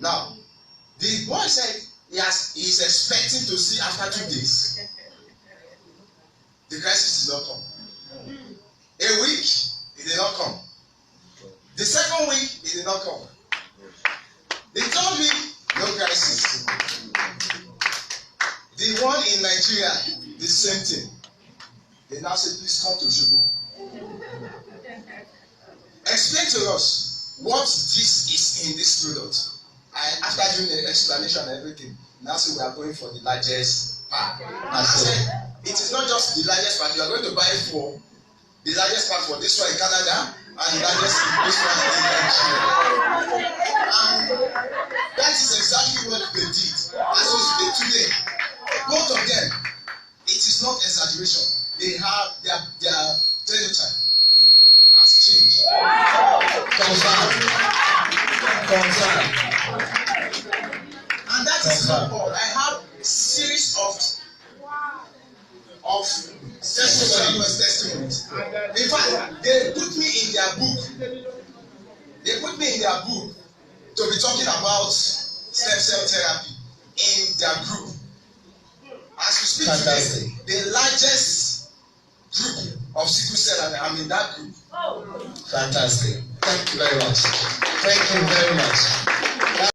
Now, the boy said he's expecting to see after 2 days. The crisis did not come. A week, it did not come. The second week, it did not come. The third week, no crisis. The one in Nigeria, the same thing. They now say, please come to Shubu. Explain to us what this is in this product. After doing the explanation and everything, now say we are going for the largest pack. And I said, it is not just the largest pack. You are going to buy for the largest pack for this one in Canada and the largest this one in Nigeria. And that is exactly what they did. As we speak today, both of them, it is not exaggeration. They have their genotype has changed. Confirm. And that is not all. I have a series of testimonies. In fact, they put me in their book. They put me in their book to be talking about stem cell therapy in their group. As we speak today, the largest group of sickle cell, I'm in that group. Fantastic. Thank you very much. Thank you very much.